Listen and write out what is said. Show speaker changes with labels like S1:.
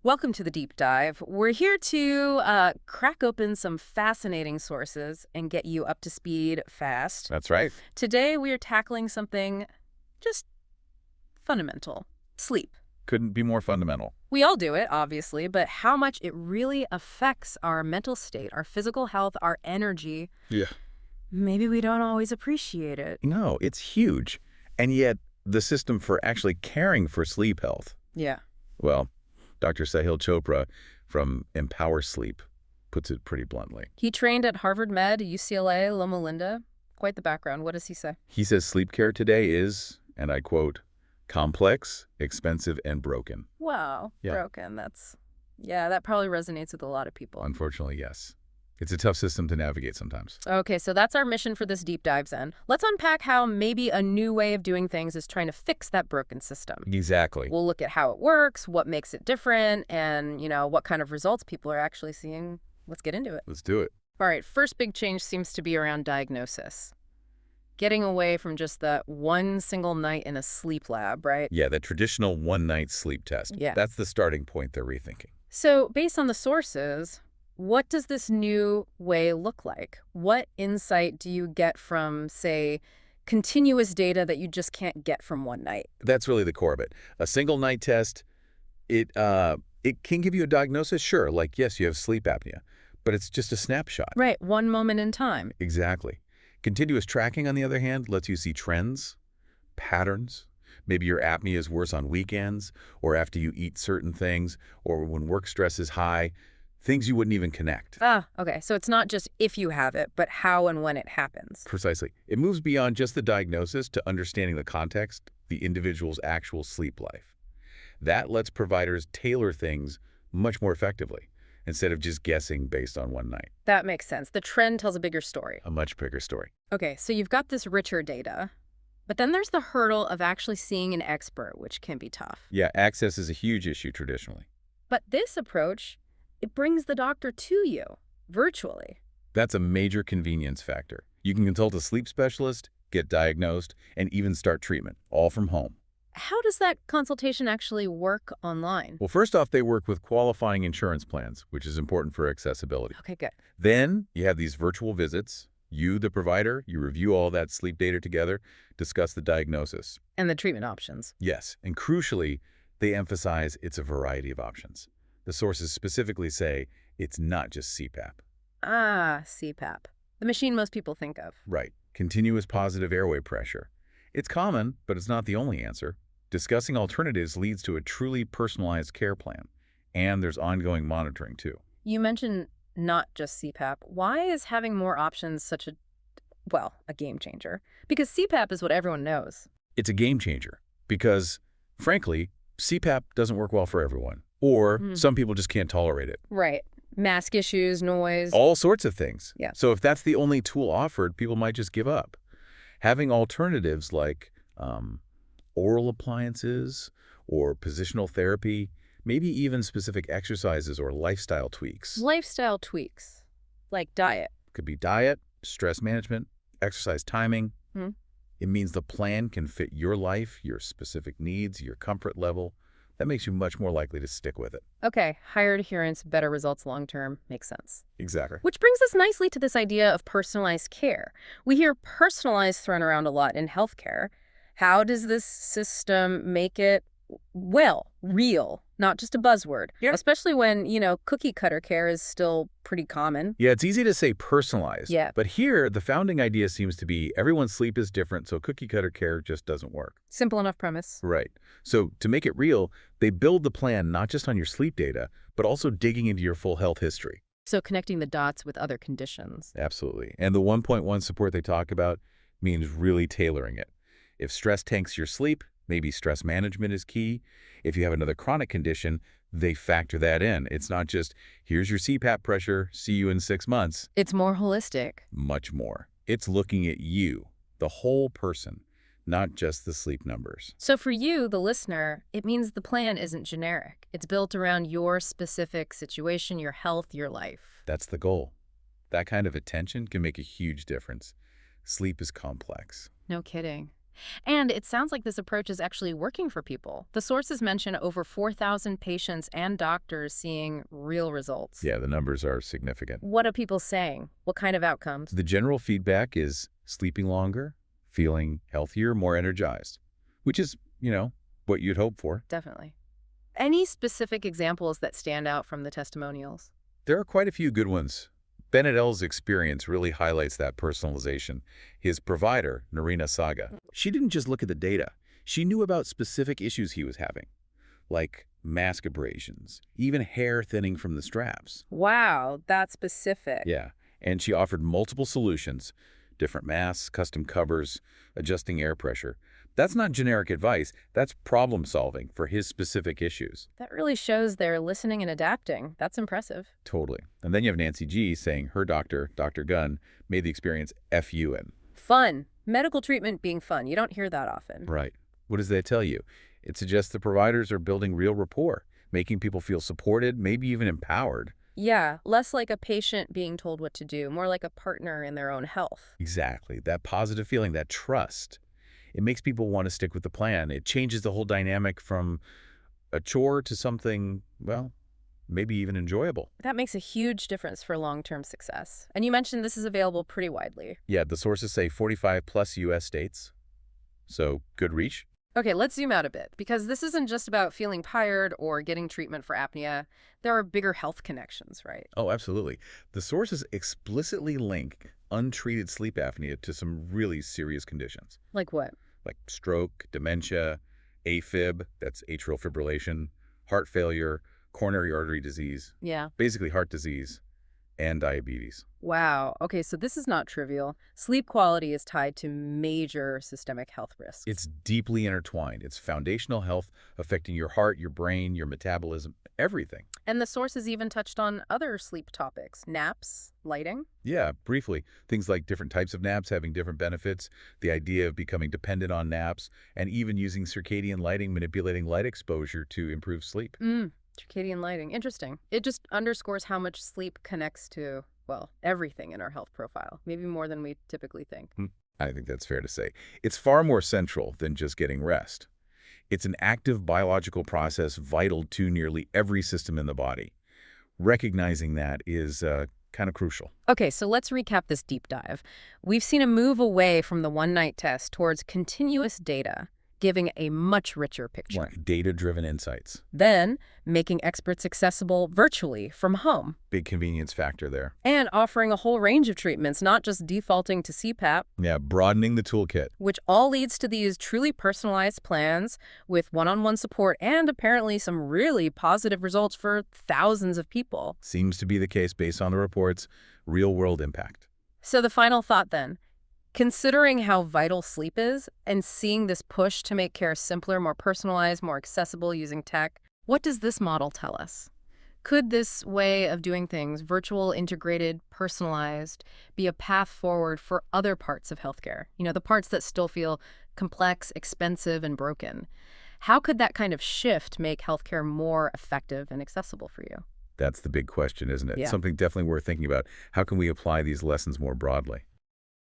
S1: Welcome to the deep dive. We're here to crack open some fascinating sources and get you up to speed fast.
S2: That's right.
S1: Today, we are tackling something just fundamental: sleep.
S2: Couldn't be more fundamental.
S1: We all do it, obviously, but how much it really affects our mental state, our physical health, our energy,
S2: Yeah.
S1: maybe we don't always appreciate it.
S2: No, it's huge. And yet, the system for actually caring for sleep health,
S1: Yeah.
S2: well, Dr. Sahil Chopra from Empower Sleep puts it pretty bluntly.
S1: He trained at Harvard Med, UCLA, Loma Linda. Quite the background. What does he say?
S2: He says sleep care today is, and I quote, complex, expensive, and broken.
S1: Wow.
S2: Yeah.
S1: Broken. Yeah, that probably resonates with a lot of people.
S2: Unfortunately, yes. It's a tough system to navigate sometimes.
S1: Okay, so that's our mission for this deep dive, Zen. Let's unpack how maybe a new way of doing things is trying to fix that broken system.
S2: Exactly.
S1: We'll look at how it works, what makes it different, and, what kind of results people are actually seeing. Let's get into it.
S2: Let's do it.
S1: All right, first big change seems to be around diagnosis. Getting away from just that one single night in a sleep lab, right?
S2: Yeah, the traditional one-night sleep test.
S1: Yeah.
S2: That's the starting point they're rethinking.
S1: So based on the sources, what does this new way look like? What insight do you get from, say, continuous data that you just can't get from one night?
S2: That's really the core of it. A single night test, it can give you a diagnosis, sure, like, yes, you have sleep apnea, but it's just a snapshot.
S1: Right, one moment in time.
S2: Exactly. Continuous tracking, on the other hand, lets you see trends, patterns. Maybe your apnea is worse on weekends, or after you eat certain things, or when work stress is high, things you wouldn't even connect.
S1: Okay, so it's not just if you have it, but how and when it happens.
S2: Precisely. It moves beyond just the diagnosis to understanding the context, the individual's actual sleep life. That lets providers tailor things much more effectively, instead of just guessing based on one night.
S1: That makes sense. The trend tells a bigger story.
S2: A much bigger story.
S1: Okay, so you've got this richer data, but then there's the hurdle of actually seeing an expert, which can be tough.
S2: Yeah, access is a huge issue traditionally.
S1: But this approach, it brings the doctor to you, virtually.
S2: That's a major convenience factor. You can consult a sleep specialist, get diagnosed, and even start treatment, all from home.
S1: How does that consultation actually work online?
S2: Well, first off, they work with qualifying insurance plans, which is important for accessibility.
S1: Okay, good.
S2: Then you have these virtual visits. You, the provider, you review all that sleep data together, discuss the diagnosis.
S1: And the treatment options.
S2: Yes, and crucially, they emphasize it's a variety of options. The sources specifically say it's not just CPAP.
S1: CPAP. The machine most people think of.
S2: Right. Continuous positive airway pressure. It's common, but it's not the only answer. Discussing alternatives leads to a truly personalized care plan. And there's ongoing monitoring, too.
S1: You mentioned not just CPAP. Why is having more options such a game changer? Because CPAP is what everyone knows.
S2: It's a game changer because, frankly, CPAP doesn't work well for everyone. Or some people just can't tolerate it.
S1: Right. Mask issues, noise.
S2: All sorts of things.
S1: Yeah.
S2: So if that's the only tool offered, people might just give up. Having alternatives like oral appliances or positional therapy, maybe even specific exercises or lifestyle tweaks.
S1: Lifestyle tweaks, like diet.
S2: Could be diet, stress management, exercise timing. It means the plan can fit your life, your specific needs, your comfort level. That makes you much more likely to stick with it.
S1: Okay, higher adherence, better results long-term. Makes sense.
S2: Exactly.
S1: Which brings us nicely to this idea of personalized care. We hear personalized thrown around a lot in healthcare. How does this system make it, real, not just a buzzword?
S2: Yeah.
S1: Especially when, cookie cutter care is still pretty common.
S2: Yeah, it's easy to say personalized.
S1: Yeah.
S2: But here, the founding idea seems to be everyone's sleep is different, so cookie cutter care just doesn't work.
S1: Simple enough premise.
S2: Right. So to make it real, they build the plan not just on your sleep data, but also digging into your full health history.
S1: So connecting the dots with other conditions.
S2: Absolutely. And the 1.1 support they talk about means really tailoring it. If stress tanks your sleep, maybe stress management is key. If you have another chronic condition, they factor that in. It's not just, here's your CPAP pressure, see you in 6 months.
S1: It's more holistic.
S2: Much more. It's looking at you, the whole person, not just the sleep numbers.
S1: So for you, the listener, it means the plan isn't generic. It's built around your specific situation, your health, your life.
S2: That's the goal. That kind of attention can make a huge difference. Sleep is complex.
S1: No kidding. And it sounds like this approach is actually working for people. The sources mention over 4,000 patients and doctors seeing real results.
S2: Yeah, the numbers are significant.
S1: What are people saying? What kind of outcomes?
S2: The general feedback is sleeping longer, feeling healthier, more energized, which is, what you'd hope for.
S1: Definitely. Any specific examples that stand out from the testimonials?
S2: There are quite a few good ones. Bennett L's experience really highlights that personalization. His provider, Narina Saga, she didn't just look at the data. She knew about specific issues he was having, like mask abrasions, even hair thinning from the straps.
S1: Wow, that's specific.
S2: Yeah, and she offered multiple solutions, different masks, custom covers, adjusting air pressure. That's not generic advice, that's problem solving for his specific issues.
S1: That really shows they're listening and adapting. That's impressive.
S2: Totally. And then you have Nancy G saying her doctor, Dr. Gunn, made the experience FUN.
S1: Fun. Medical treatment being fun. You don't hear that often.
S2: Right. What does that tell you? It suggests the providers are building real rapport, making people feel supported, maybe even empowered.
S1: Yeah, less like a patient being told what to do, more like a partner in their own health.
S2: Exactly. That positive feeling, that trust. It makes people want to stick with the plan. It changes the whole dynamic from a chore to something, well, maybe even enjoyable.
S1: That makes a huge difference for long-term success. And you mentioned this is available pretty widely.
S2: Yeah, the sources say 45 plus U.S. states. So good reach.
S1: Okay, let's zoom out a bit, because this isn't just about feeling tired or getting treatment for apnea. There are bigger health connections, right?
S2: Oh, absolutely. The sources explicitly link untreated sleep apnea to some really serious conditions,
S1: Like what?
S2: like stroke, dementia, AFib, that's atrial fibrillation, heart failure, coronary artery disease,
S1: Yeah.
S2: basically heart disease, and diabetes.
S1: Wow. Okay, so this is not trivial. Sleep quality is tied to major systemic health risks.
S2: It's deeply intertwined. It's foundational health affecting your heart, your brain, your metabolism, everything.
S1: And the sources even touched on other sleep topics, naps, lighting.
S2: Yeah, briefly, things like different types of naps having different benefits, the idea of becoming dependent on naps, and even using circadian lighting, manipulating light exposure to improve sleep.
S1: Circadian lighting. Interesting. It just underscores how much sleep connects to, well, everything in our health profile, maybe more than we typically think.
S2: I think that's fair to say. It's far more central than just getting rest. It's an active biological process vital to nearly every system in the body. Recognizing that is kind of crucial.
S1: Okay, so let's recap this deep dive. We've seen a move away from the one-night test towards continuous data, giving a much richer picture.
S2: Right. Data-driven insights.
S1: Then, making experts accessible virtually from home.
S2: Big convenience factor there.
S1: And offering a whole range of treatments, not just defaulting to CPAP,
S2: Yeah, broadening the toolkit.
S1: which all leads to these truly personalized plans with one-on-one support and apparently some really positive results for thousands of people.
S2: Seems to be the case based on the reports. Real-world impact.
S1: So the final thought then, considering how vital sleep is and seeing this push to make care simpler, more personalized, more accessible using tech, what does this model tell us? Could this way of doing things, virtual, integrated, personalized, be a path forward for other parts of healthcare? The parts that still feel complex, expensive, and broken. How could that kind of shift make healthcare more effective and accessible for you?
S2: That's the big question, isn't it?
S1: Yeah.
S2: Something definitely worth thinking about. How can we apply these lessons more broadly?